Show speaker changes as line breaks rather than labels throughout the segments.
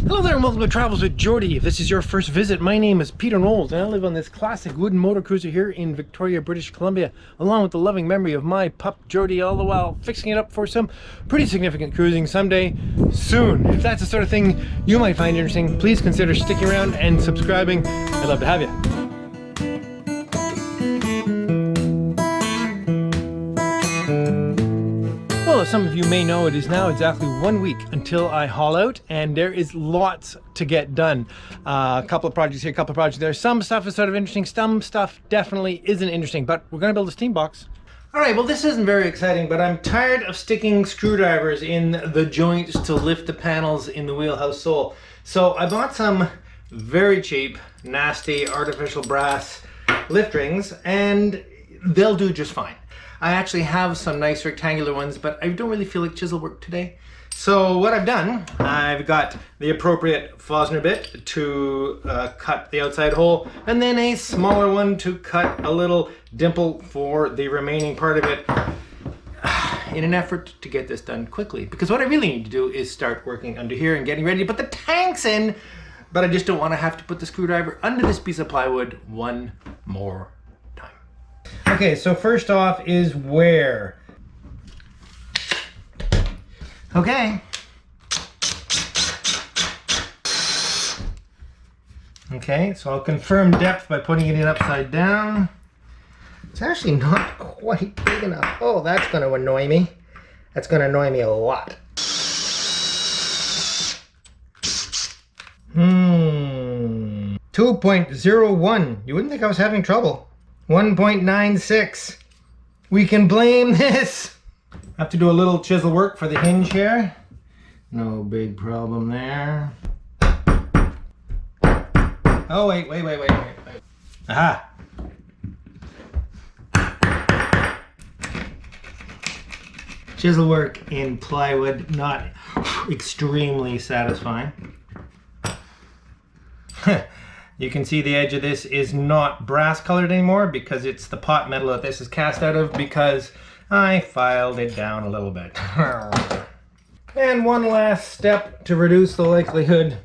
Hello there and welcome to Travels with Geordie. If this is your first visit, my name is Peter Knowles and I live on this classic wooden motor cruiser here in Victoria, British Columbia, along with the loving memory of my pup Geordie, all the while fixing it up for some pretty significant cruising someday soon. If that's the sort of thing you might find interesting, please consider sticking around and subscribing. I'd love to have you. Well, as some of you may know, it is now exactly 1 week until I haul out, and there is lots to get done. A couple of projects here, a couple of projects there. Some stuff is sort of interesting, some stuff definitely isn't interesting, but we're going to build a steam box. All right, well, this isn't very exciting, but I'm tired of sticking screwdrivers in the joints to lift the panels in the wheelhouse sole. So I bought some very cheap, nasty, artificial brass lift rings, and they'll do just fine. I actually have some nice rectangular ones, but I don't really feel like chisel work today. So what I've done, I've got the appropriate Fosner bit to cut the outside hole, and then a smaller one to cut a little dimple for the remaining part of it, in an effort to get this done quickly. Because what I really need to do is start working under here and getting ready to put the tanks in, but I just don't want to have to put the screwdriver under this piece of plywood one more time. Okay, so first off is where? Okay. Okay, so I'll confirm depth by putting it in upside down. It's actually not quite big enough. Oh, that's going to annoy me. That's going to annoy me a lot. 2.01. You wouldn't think I was having trouble. 1.96. We can blame this. I have to do a little chisel work for the hinge here. No big problem there. Oh, wait. Aha. Chisel work in plywood, not extremely satisfying. You can see the edge of this is not brass colored anymore because it's the pot metal that this is cast out of, because I filed it down a little bit. And one last step to reduce the likelihood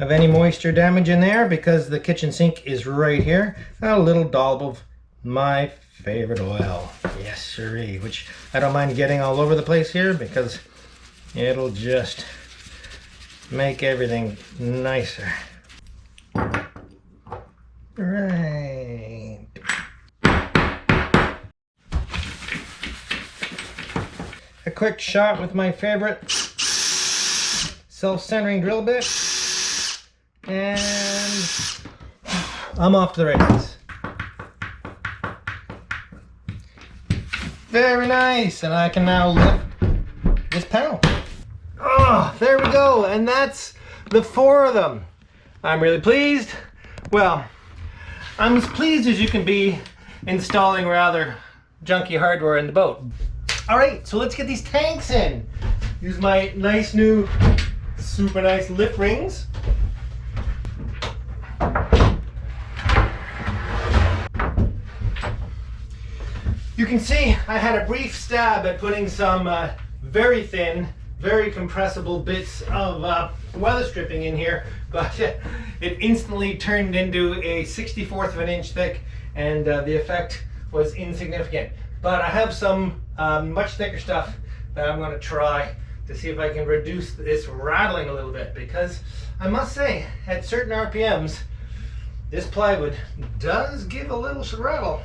of any moisture damage in there, because the kitchen sink is right here. A little dollop of my favorite oil. Yes, sirree. Which I don't mind getting all over the place here because it'll just make everything nicer. Right. A quick shot with my favorite self-centering drill bit, and I'm off to the races. Very nice, and I can now lift this panel. Oh, there we go, and that's the 4 of them. I'm really pleased. Well, I'm as pleased as you can be installing rather junky hardware in the boat. All right, so let's get these tanks in. Use my nice new, super nice lift rings. You can see I had a brief stab at putting some very thin, very compressible bits of weather stripping in here, but it instantly turned into a 1/64 of an inch thick, and the effect was insignificant. But I have some much thicker stuff that I'm going to try to see if I can reduce this rattling a little bit, because I must say, at certain RPMs, this plywood does give a little rattle.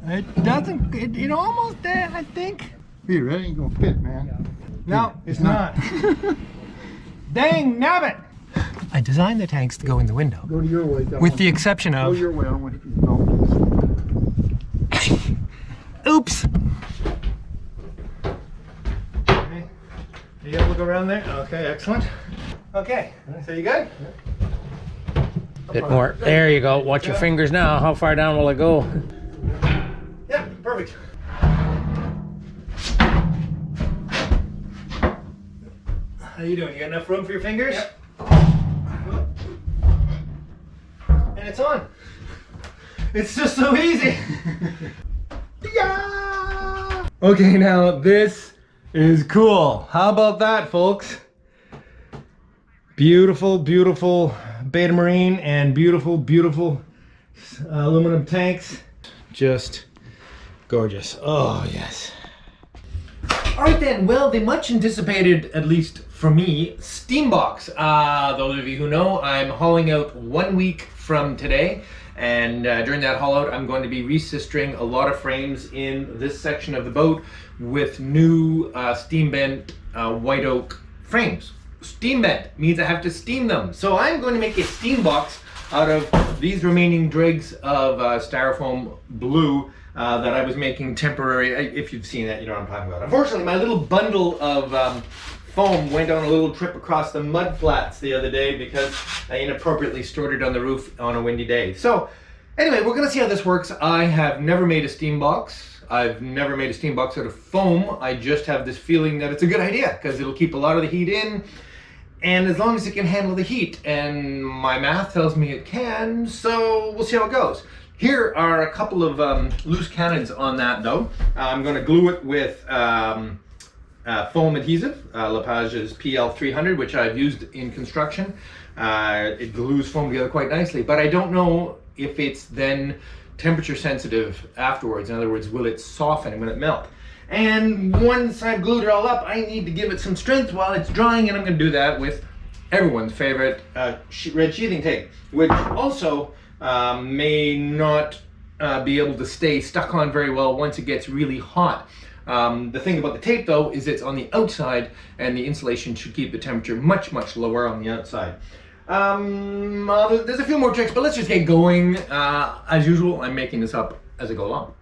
It doesn't, it almost did, I think.
Peter, that ain't gonna fit, man.
No, it's not. Dang nabbit! I designed the tanks to go in the window.
Go to your way.
With the exception of...
Go your way. I want to no.
Oops! Okay. Are you able to go around there? Okay, excellent. Okay, so you good?
Bit more. There you go. Watch your fingers now. How far down will it go?
Yeah, perfect. How you doing? You got enough room for your fingers? Yep. And it's on. It's just so easy. Yeah. Okay, now this is cool. How about that, folks? Beautiful, beautiful Beta Marine and beautiful, beautiful aluminum tanks. Just gorgeous. Oh, yes. All right then, well, the much anticipated, at least for me, steam box. Those of you who know, I'm hauling out 1 week from today. And during that haul out, I'm going to be resistering a lot of frames in this section of the boat with new steam bent white oak frames. Steam bent means I have to steam them. So I'm going to make a steam box out of these remaining dregs of styrofoam blue that I was making temporary. If you've seen that, you know what I'm talking about. Unfortunately, my little bundle of foam went on a little trip across the mud flats the other day because I inappropriately stored it on the roof on a windy day. So anyway, we're gonna see how this works. I have never made a steam box. I've never made a steam box out of foam. I just have this feeling that it's a good idea because it'll keep a lot of the heat in, and as long as it can handle the heat, and my math tells me it can, so we'll see how it goes. Here are a couple of loose cannons on that though. I'm gonna glue it with foam adhesive, Lepage's PL300, which I've used in construction. It glues foam together quite nicely, but I don't know if it's then temperature sensitive afterwards. In other words, will it soften when it melts? And once I've glued it all up, I need to give it some strength while it's drying, and I'm going to do that with everyone's favorite red sheathing tape, which also may not be able to stay stuck on very well once it gets really hot. The thing about the tape though is it's on the outside, and the insulation should keep the temperature much, much lower on the outside. There's a few more tricks, but let's just get going. As usual, I'm making this up as I go along.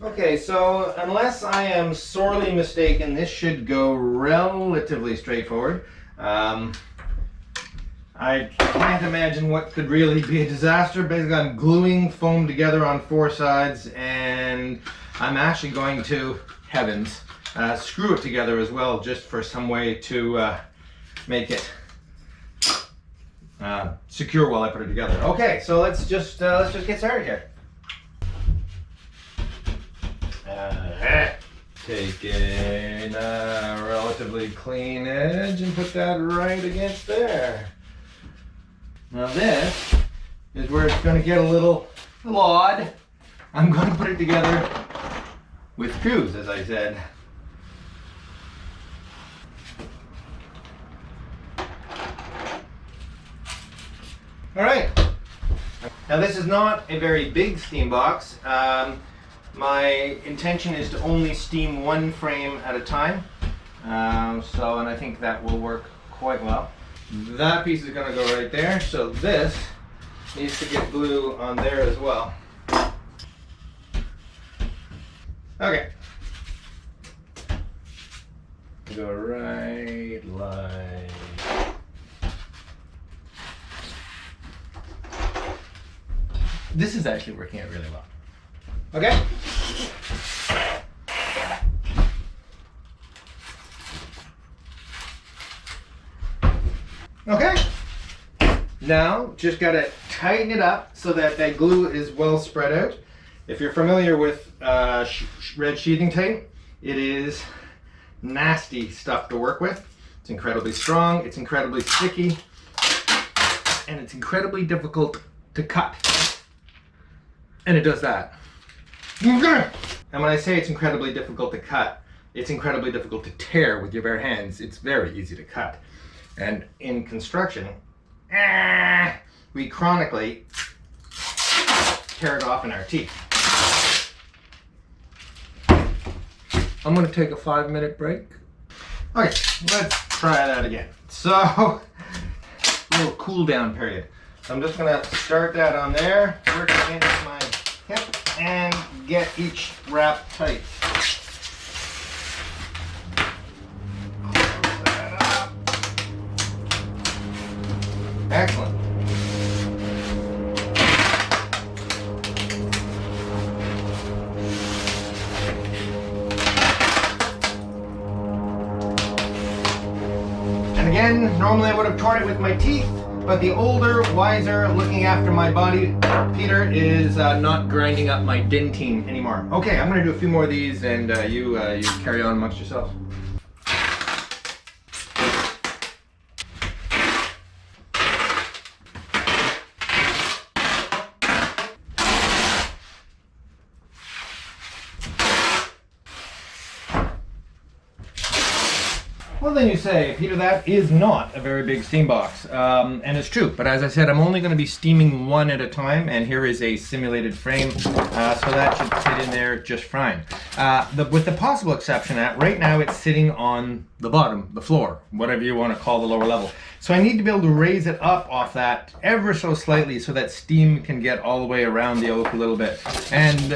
Okay, so unless I am sorely mistaken, this should go relatively straightforward. I can't imagine what could really be a disaster. Basically, I'm gluing foam together on 4 sides, and I'm actually going to, heavens, screw it together as well, just for some way to make it secure while I put it together. Okay, so let's just get started here. Take a relatively clean edge and put that right against there. Now this is where it's going to get a little odd. I'm going to put it together with screws, as I said. All right. Now this is not a very big steam box. My intention is to only steam 1 frame at a time. And I think that will work quite well. That piece is going to go right there, so this needs to get glue on there as well. Okay. Go right like... This is actually working out really well. Okay. Okay. Now, just gotta tighten it up so that that glue is well spread out. If you're familiar with red sheathing tape, it is nasty stuff to work with. It's incredibly strong, it's incredibly sticky, and it's incredibly difficult to cut. And it does that. And when I say it's incredibly difficult to cut, it's incredibly difficult to tear with your bare hands. It's very easy to cut. And in construction, we chronically tear it off in our teeth. I'm going to take a 5-minute break. Okay, let's try that again. So, a little cool down period. So I'm just going to start that on there, work against my hip, and get each wrap tight. Close that up. Excellent. Again, normally I would have torn it with my teeth, but the older, wiser, looking after my body, Peter is not grinding up my dentine anymore. Okay, I'm gonna do a few more of these, and you carry on amongst yourselves. Well, then you say, Peter, that is not a very big steam box. And it's true, but as I said, I'm only going to be steaming one at a time, and here is a simulated frame, so that should fit in there just fine. With the possible exception that right now it's sitting on the bottom, the floor, whatever you want to call the lower level. So I need to be able to raise it up off that ever so slightly so that steam can get all the way around the oak a little bit. And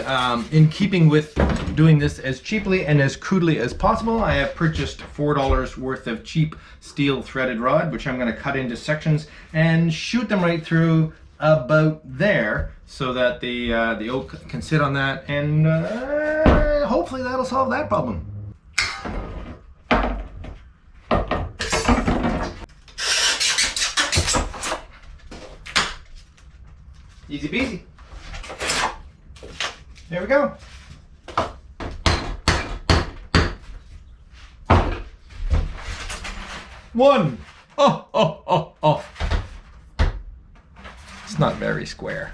in keeping with doing this as cheaply and as crudely as possible, I have purchased $4 worth of cheap steel threaded rod, which I'm going to cut into sections and shoot them right through about there so that the oak can sit on that, and hopefully that'll solve that problem. Easy peasy. There we go. One. Oh. It's not very square.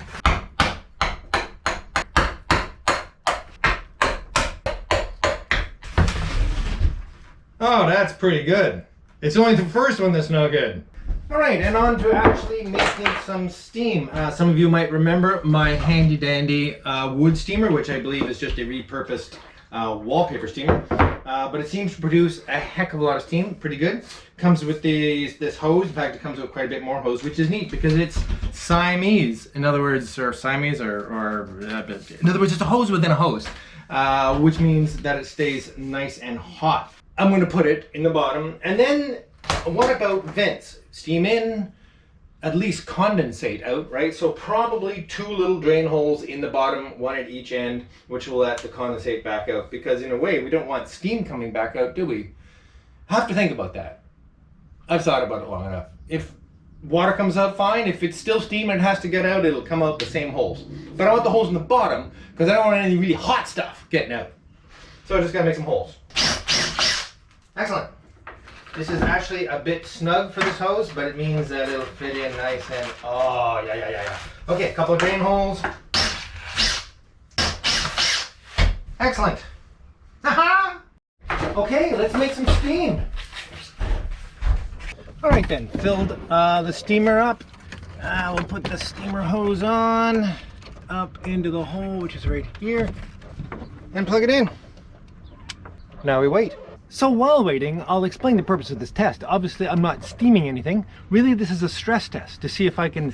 Oh, that's pretty good. It's only the first one that's no good. All right, and on to actually making some steam. Some of you might remember my handy dandy wood steamer, which I believe is just a repurposed wallpaper steamer. But it seems to produce a heck of a lot of steam, pretty good. Comes with this hose. In fact, it comes with quite a bit more hose, which is neat because it's Siamese. In other words, or Siamese, or in other words, it's a hose within a hose, which means that it stays nice and hot. I'm going to put it in the bottom, and then what about vents? Steam in, at least condensate out, right? So probably 2 little drain holes in the bottom, one at each end, which will let the condensate back out, because in a way we don't want steam coming back out, do we? I have to think about that. I've thought about it long enough. If water comes out fine, if it's still steam and it has to get out, it'll come out the same holes. But I want the holes in the bottom because I don't want any really hot stuff getting out. So I just gotta make some holes. Excellent. This is actually a bit snug for this hose, but it means that it'll fit in nice and, oh, yeah. Okay, a couple of drain holes. Excellent. Haha! Okay, let's make some steam. All right then, filled the steamer up. We'll put the steamer hose on, up into the hole, which is right here, and plug it in. Now we wait. So while waiting, I'll explain the purpose of this test. Obviously, I'm not steaming anything. Really, this is a stress test to see if I can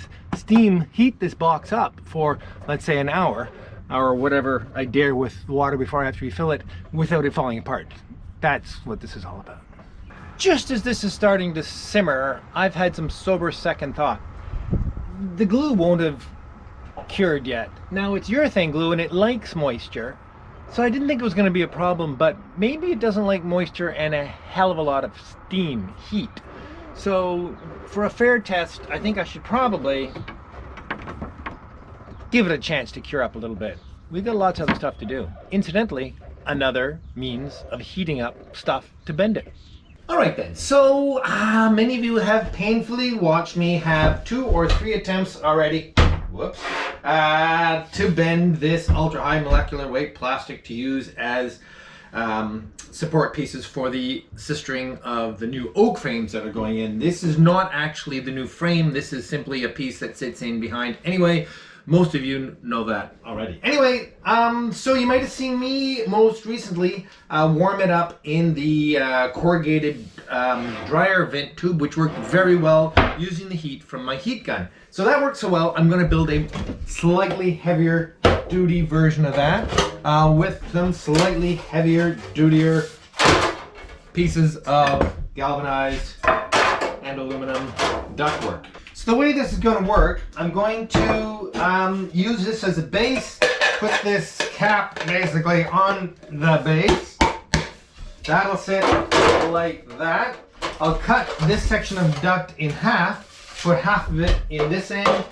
heat this box up for, let's say, an hour, or whatever I dare with water before I have to refill it, without it falling apart. That's what this is all about. Just as this is starting to simmer, I've had some sober second thought. The glue won't have cured yet. Now, it's urethane glue and it likes moisture. So I didn't think it was going to be a problem, but maybe it doesn't like moisture and a hell of a lot of steam, heat. So for a fair test, I think I should probably give it a chance to cure up a little bit. We've got lots of other stuff to do. Incidentally, another means of heating up stuff to bend it. All right then, so many of you have painfully watched me have 2 or 3 attempts already, whoops, to bend this ultra high molecular weight plastic to use as support pieces for the sistering of the new oak frames that are going in. This is not actually the new frame, this is simply a piece that sits in behind. Anyway, most of you know that already. Anyway, so you might have seen me most recently warm it up in the corrugated dryer vent tube, which worked very well using the heat from my heat gun. So that worked so well, I'm going to build a slightly heavier duty version of that with some slightly heavier, dutier pieces of galvanized and aluminum ductwork. So the way this is going to work, I'm going to use this as a base, put this cap basically on the base. That'll sit like that. I'll cut this section of duct in half, put half of it in this end,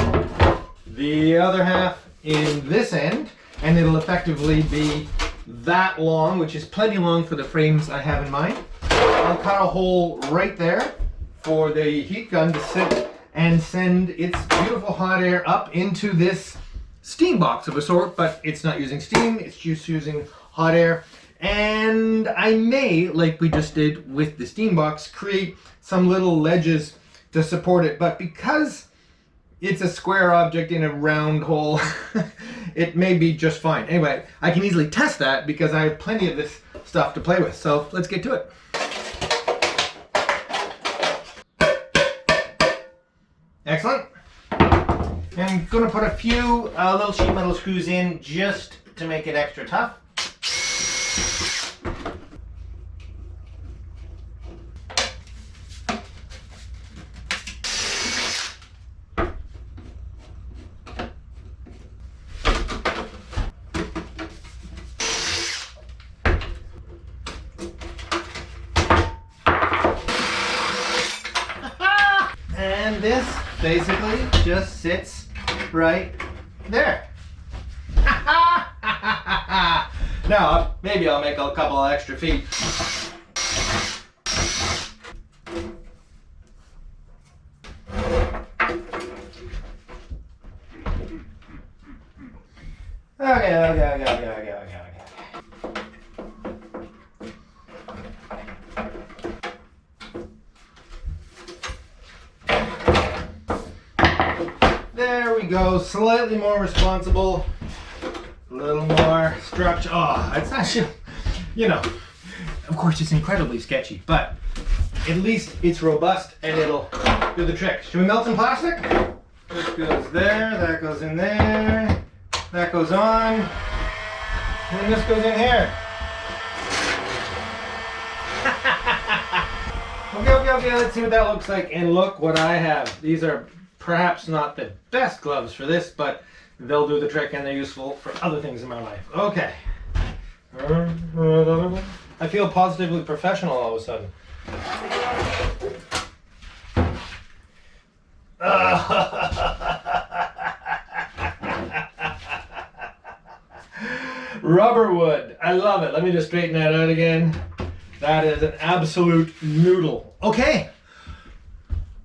the other half in this end, and it'll effectively be that long, which is plenty long for the frames I have in mind. I'll cut a hole right there for the heat gun to sit and send its beautiful hot air up into this steam box of a sort, but it's not using steam, it's just using hot air. And I may, like we just did with the steam box, create some little ledges to support it, but because it's a square object in a round hole, it may be just fine. Anyway, I can easily test that because I have plenty of this stuff to play with, so let's get to it. Excellent. And I'm going to put a few little sheet metal screws in just to make it extra tough. And this basically just sits right there. Now, maybe I'll make a couple of extra feet. Okay. There we go, slightly more responsible, a little more structure. Oh, it's actually, you know, of course it's incredibly sketchy, but at least it's robust and it'll do the trick. Should we melt some plastic? This goes there, that goes in there, that goes on, and this goes in here. Okay, let's see what that looks like, and look what I have. These are perhaps not the best gloves for this, but they'll do the trick and they're useful for other things in my life. Okay. I feel positively professional all of a sudden. Rubber wood. I love it. Let me just straighten that out again. That is an absolute noodle. Okay.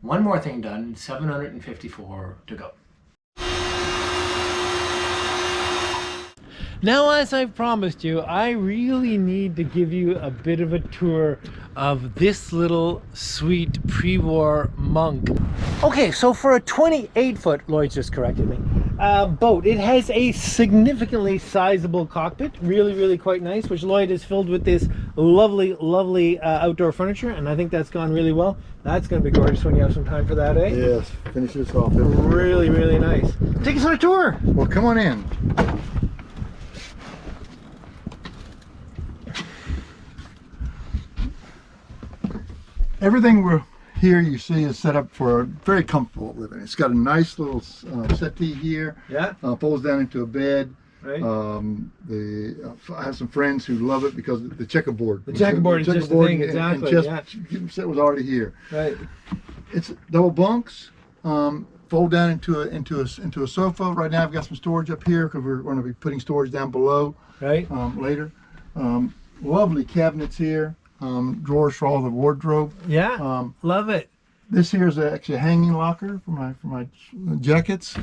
One more thing done, 754 to go. Now, as I've promised you, I really need to give you a bit of a tour of this little sweet pre-war monk. Okay, so for a 28-foot, Lloyd just corrected me, boat, it has a significantly sizable cockpit, really quite nice, which Lloyd has filled with this lovely outdoor furniture, and I think that's gone really well. That's going to be gorgeous when you have some time for that, eh?
Yes, finish this off.
Really nice. Take us on a tour.
Well, come on in. Everything we're here you see is set up for a very comfortable living. It's got a nice little settee here. Yeah. Folds down into a bed. Right. I have some friends who love it because the checkerboard. The checkerboard is just the thing, exactly. And set was already here. Right. It's double bunks. Fold down into a sofa. Right now I've got some storage up here because we're going to be putting storage down below. Right. Later. Lovely cabinets here. Drawers for all the wardrobe. Yeah. Love it. This here is actually a hanging locker for my jackets.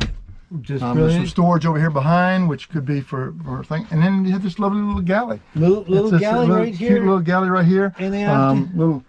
Just there's some storage over here behind, which could be for thing. And then you have this lovely little galley. Little galley right here. Cute little galley right here. And they have little.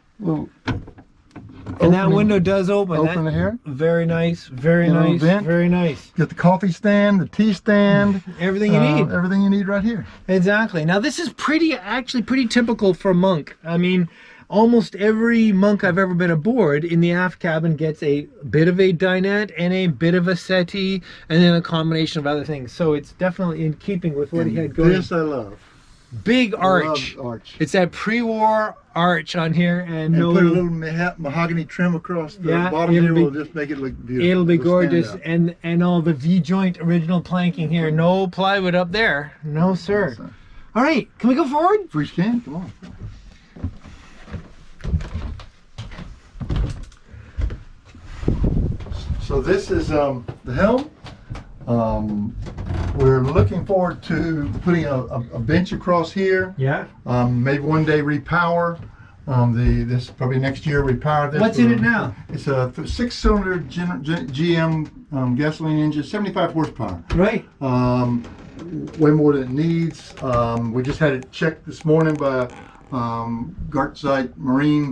And that window does open. Open here. Very nice. Very nice. Very nice. Got the coffee stand, the tea stand. Everything you need. Everything you need right here. Exactly. Now this is actually pretty typical for monk. I mean, almost every monk I've ever been aboard in the aft cabin gets a bit of a dinette and a bit of a settee and then a combination of other things. So it's definitely in keeping with what he had going. This I love. Big arch. It's that pre-war arch on here, and put a little mahogany trim across the bottom here. Will just make it look beautiful. It'll be gorgeous, and all the V-joint original planking here. No plywood up there. No sir. All right, can we go forward? We can. Come on. So this is the helm. We're looking forward to putting a bench across here.
Yeah.
Maybe one day repower. This probably next year repower this.
What's in it now?
It's a 6-cylinder GM gasoline engine, 75 horsepower.
Right.
Way more than it needs. We just had it checked this morning by Gartside Marine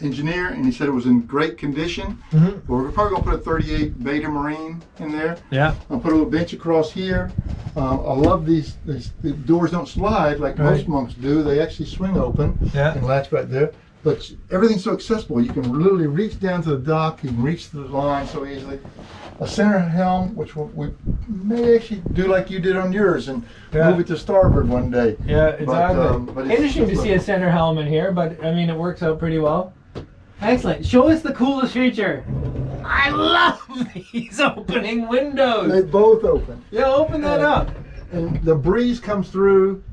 engineer, and he said it was in great condition. But we're probably gonna put a 38 Beta Marine in there.
Yeah.
I'll put a little bench across here. I love these. The doors don't slide like most monks do. They actually swing open and latch right there. But everything's so accessible. You can literally reach down to the dock. You can reach the line so easily. A center helm, which we may actually do like you did on yours and move it to starboard one day.
Yeah, exactly.
But
interesting to see a center helm in here, but I mean, it works out pretty well. Excellent. Show us the coolest feature. I love these opening windows.
They both open.
Yeah, open that up.
And the breeze comes through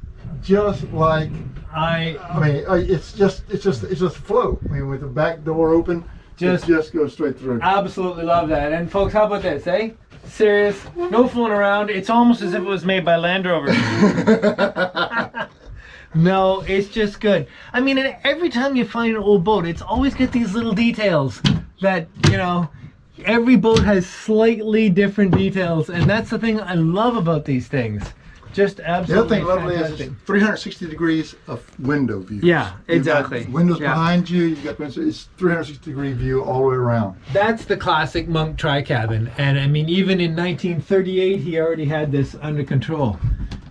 just like it's just float. I mean, with the back door open, it just goes straight through.
Absolutely love that. And folks, how about this, eh? Serious, no fooling around. It's almost as if it was made by Land Rover. No, it's just good. I mean, and every time you find an old boat, it's always got these little details that, you know, every boat has slightly different details, and that's the thing I love about these things. Just absolutely
the other thing lovely is it's 360 degrees of window view.
Yeah, exactly.
You've got windows behind you, you've got windows, it's 360 degree view all the way around.
That's the classic monk tri-cabin, and I mean, even in 1938 he already had this under control.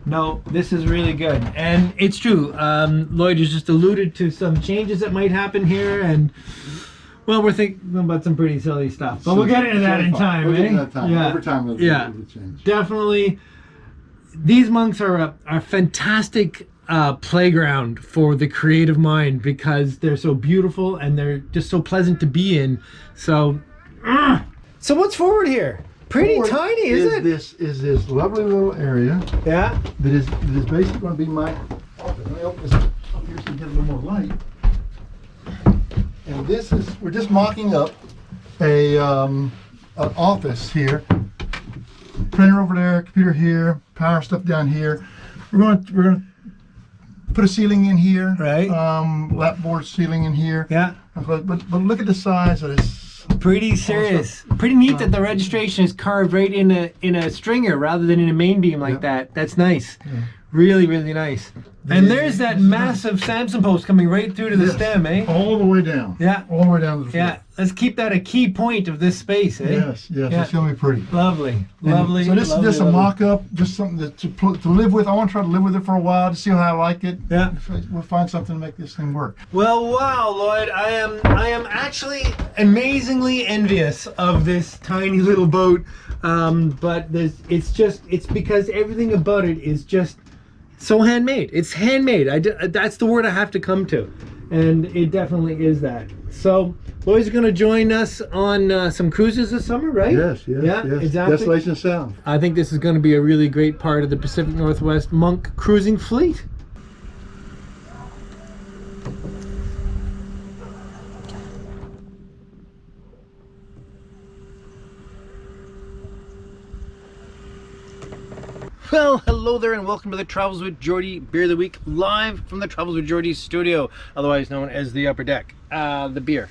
No, this is really good, and it's true. Lloyd has just alluded to some changes that might happen here, and well, we're thinking about some pretty silly stuff, but we'll get into that in time.
We'll get into that time.
Yeah,
every time it'll change.
Definitely. These monks are a fantastic playground for the creative mind because they're so beautiful and they're just so pleasant to be in. So what's forward here? Pretty tiny, isn't it?
This is this lovely little area.
Yeah.
That is basically going to be my office. Let me open this up here so you get a little more light. And this is, we're just mocking up an office here. Printer over there, computer here, power stuff down here. We're going to put a ceiling in here.
Right.
Lap board ceiling in here.
Yeah.
But look at the size of this.
Pretty serious. Pretty neat that the registration is carved right in a stringer rather than in a main beam like that. That's nice. Yeah. Really, really nice. And there's that massive Samson post coming right through to the stem, eh?
All the way down.
Yeah.
All the way down to the floor.
Yeah. Let's keep that a key point of this space, eh?
Yes, it's going to be pretty.
Lovely. Lovely.
So this is just a mock-up, just something to live with. I want to try to live with it for a while to see how I like it. Yeah. We'll find something to make this thing work.
Well, wow, Lloyd, I am actually amazingly envious of this tiny little boat. But it's because everything about it is just so handmade. It's handmade. That's the word I have to come to, and it definitely is that. So Lloyd's going to join us on some cruises this summer, right?
Yes.
Exactly.
Desolation South.
I think this is going to be a really great part of the Pacific Northwest monk cruising fleet. Well, hello there and welcome to the Travels with Geordie Beer of the Week, live from the Travels with Geordie studio, otherwise known as the Upper Deck. The beer.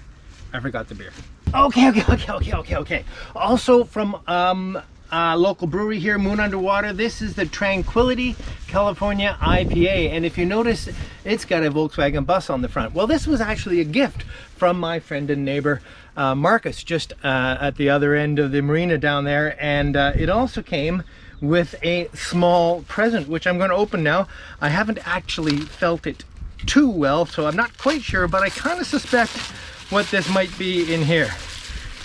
I forgot the beer. Okay. Also from a local brewery here, Moon Underwater, this is the Tranquility California IPA. And if you notice, it's got a Volkswagen bus on the front. Well, this was actually a gift from my friend and neighbor, Marcus, just at the other end of the marina down there. And it also came with a small present, which I'm going to open now. I haven't actually felt it too well, so I'm not quite sure, but I kind of suspect what this might be in here.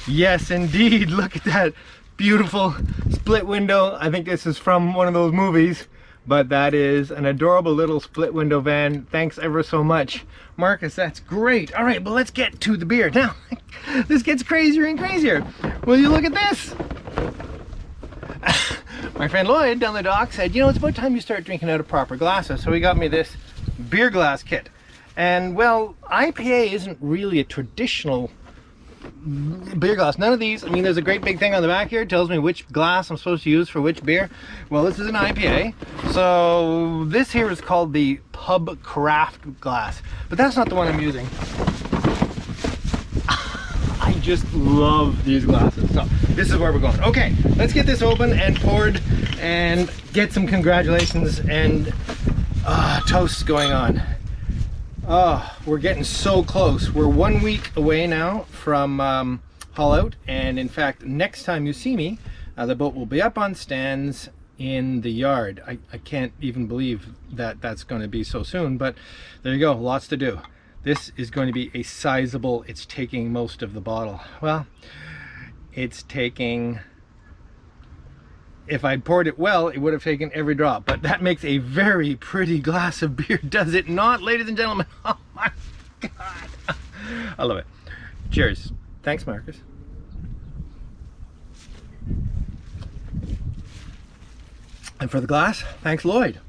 Yes, indeed. Look at that beautiful split window. I think this is from one of those movies, but that is an adorable little split window van. Thanks ever so much, Marcus. That's great. All right, well, let's get to the beer now. This gets crazier and crazier. Will you look at this? My friend Lloyd down the dock said, you know, it's about time you start drinking out of proper glasses. So he got me this beer glass kit. And well, IPA isn't really a traditional beer glass. None of these, I mean, there's a great big thing on the back here. It tells me which glass I'm supposed to use for which beer. Well, this is an IPA. So this here is called the Pub Craft glass, but that's not the one I'm using. I just love these glasses. So this is where we're going. Okay, let's get this open and poured and get some congratulations and toasts going on. Oh, we're getting so close. We're 1 week away now from haul out, and in fact, next time you see me, the boat will be up on stands in the yard. I can't even believe that that's going to be so soon, but there you go, lots to do. This is going to be a sizable, it's taking most of the bottle. Well, it's taking, if I'd poured it well, it would have taken every drop, but that makes a very pretty glass of beer, does it not, ladies and gentlemen? Oh my God. I love it. Cheers. Thanks, Marcus. And for the glass, thanks, Lloyd.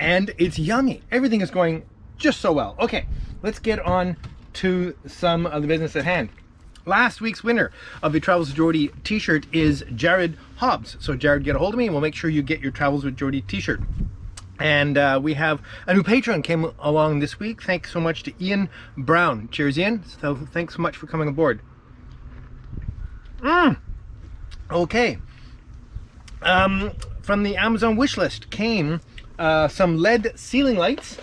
And it's yummy. Everything is going just so well. Okay, let's get on to some of the business at hand. Last week's winner of the Travels with Geordie t-shirt is Jared Hobbs. So Jared, get a hold of me and we'll make sure you get your Travels with Geordie t-shirt. And we have a new patron came along this week. Thanks so much to Ian Brown. Cheers, Ian. So thanks so much for coming aboard. Okay. From the Amazon wish list came some LED ceiling lights.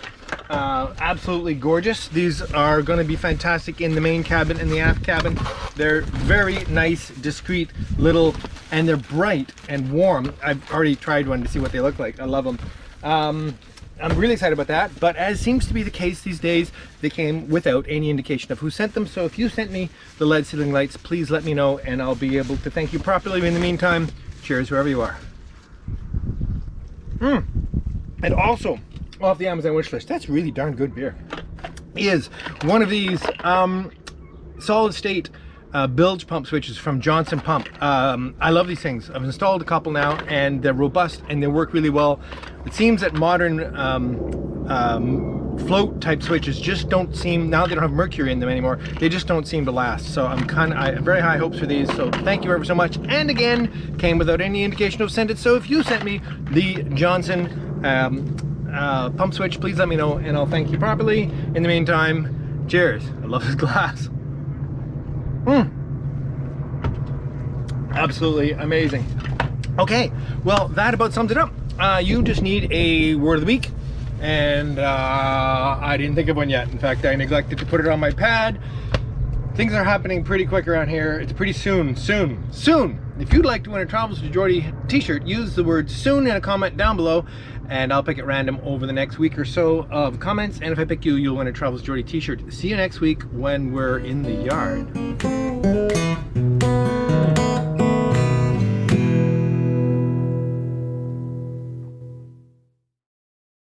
Absolutely gorgeous. These are going to be fantastic in the main cabin and the aft cabin. They're very nice, discreet little, and they're bright and warm. I've already tried one to see what they look like. I love them. I'm really excited about that, but as seems to be the case these days, they came without any indication of who sent them. So if you sent me the LED ceiling lights, please let me know and I'll be able to thank you properly. In the meantime, cheers wherever you are. And also, off the Amazon wish list, that's really darn good beer, is one of these solid state bilge pump switches from Johnson Pump. I love these things. I've installed a couple now and they're robust and they work really well. It seems that modern float type switches just don't seem, now they don't have mercury in them anymore, they just don't seem to last. So I have very high hopes for these, so thank you ever so much. And again, came without any indication of sent it, so if you sent me the Johnson pump switch, please let me know and I'll thank you properly. In the meantime, cheers. I love this glass. Absolutely amazing. Okay, well, that about sums it up. You just need a word of the week, and I didn't think of one yet. In fact, I neglected to put it on my pad. Things are happening pretty quick around here. It's pretty soon. If you'd like to win a Travels with Geordie t-shirt, use the word soon in a comment down below, and I'll pick it random over the next week or so of comments. And if I pick you, you'll win a Travels with Geordie t-shirt. See you next week when we're in the yard.